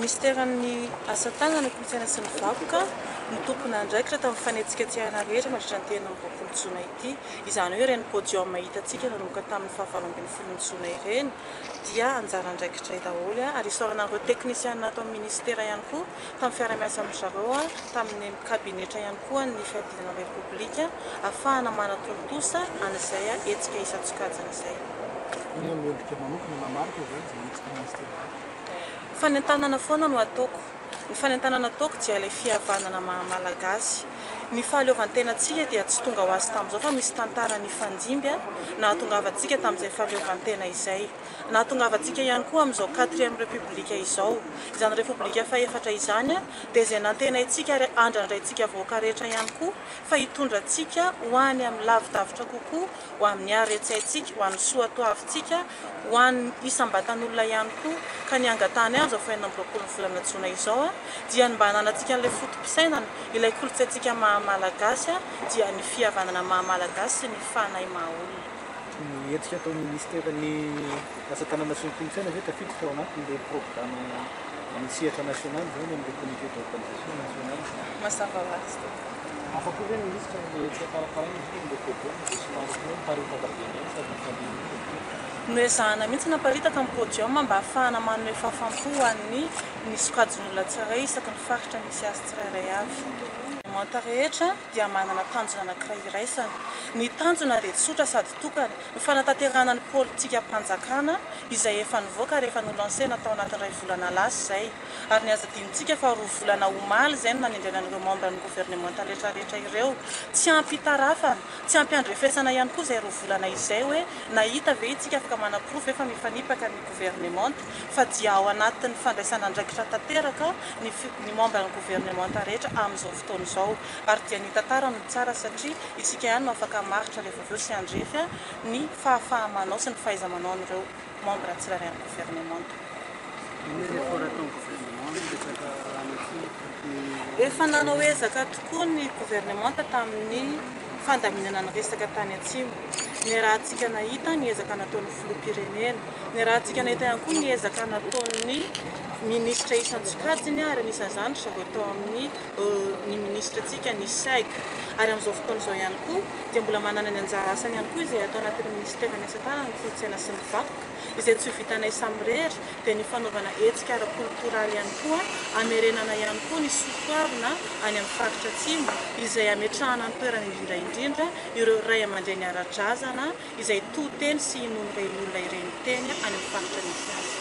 Ministeran'ny asa tanana, kolotsaina sy ny vakoka ny tompona andraikitra tamin'ny fanetsikatsihana rehetra mandritra ny tena roapolo jona ity. Izany hoe ireny podium hitantsika nanomboka tamin'ny 27 jona ireny dia anjara andraikitra daholo ary isaoran'ireo teknisianina atao amin'ny ministera ihany koa tamin'ny fiara-miasa amin'ny zareo tamin'ny kabinetra ihany koa ny fiadinana repoblika ahafahana manatontosa an'izay hetsika isan-tsokajana izay. Fanentanana foana no ataoko. Ny fanentanana ataoko dia ilay fihavanana malagasy. Ny fahaleovantenantsika dia tsy tonga ho azy tamin'izao fa misy tantara ny fandimby nahatongavantsika tamin'izay fahaleovantena izay. Nahatongavantsika ihany koa amin'izao 4e repoblika izao. Izany repoblika faha-efatra izany dia izay nantena itsika ary andrandraintsika vahoaka rehetra ihany koa fa hitondrantsika ho any amin'ny lavidavitra kokoa, ho amin'ny haretsaintsika, ho an'ny soatoavintsika, ho an'ny isam-batan'olona ihany koa. Ka ny angatahany amin'izao 27 volana jona izao dia mba hananantsika an'ilay fotom-pisainana, ilay kolotsaintsika maha-malagasy dia ny fihavanana maha-malagasy sy ny fanahy maha-olona. Ny hetsika ataon'ny ministeran'ny asa tanana sy ny kolotsaina ve tafiditra ao anatin'ilay programa misehatra nasionaly zao amin'ilay comité d'organisation nationale? Mazava ho azy. Afapo ve ny ministra ny hetsika karakarana izy ilay podium dia somary hoe miparitaka be ny sady mifandimby. Noezahana mihitsy naparitaka amin'ny podium mba ahafahana manome fahafaham-po an'ny sokajin'olona tsirairay isaky ny faritra misy azy tsirairay avy. Monta rehetra dia manana tanjona anankiray iraisana. Ny tanjona dia tsotra sady tokana. Ny fanatanterahana ny politika mpanjakana izay efa nivoaka rehefa nolansena tao anatin'ny 2 volana lasa izay. Ary ny aza dinitsika fa 2 volana omaly izay no nanindrinan'ireo membre ny gouvernement rehetrarehetra ireo. Tsy ampitarafana, tsy ampiandrefesana ihany koa izay 2 volana izay hoe nahita ve itsika afaka manaprofo efa mifanipaka ny gouvernement fa dia ao anatin'ny fandraisana andraikitra tanteraka ny membre ny gouvernement rehetra amin'izao fotoana izao. Ary dia ny tantara no tsara satria isika ihany no afaka maritra rehefa avy eo sy andrefy ny fahafahamanao sy ny fahaiza-manao an'ireo membre tsirairay ny gouvernement. Efa nanao ezaka tokoa ny gouvernement tamin'ny fandaminana ny resaka tany atsimo. Ny rahantsika nahita ny ezaka nataon'ny filoham-pirenena, ny rahantsika nahita ihany koa ny ezaka nataon'ny ministra isan-tsokajiny ary anisan'izany zareo tao amin'ny ny ministra antsika ny SAIG. Ary amin'izao fotoana izao ihany koa dia mbola manana ny anjara asany ihany koa izay atao anatin'ny ministeran'ny asa tanana, ny kolotsaina sy ny vakoka izay tsy vitanay samy rehetra dia ny fanaovana hetsika ara-koltoraly ihany koa, hamerenana ihany koa ny soatoavina any amin'ny faritra atsimo izay ametrahana ny toerana indrindra ireo ray aman-dreny ara-drazana izay to-teny sy inono iray olona ireny teny any amin'ny faritra misy azy.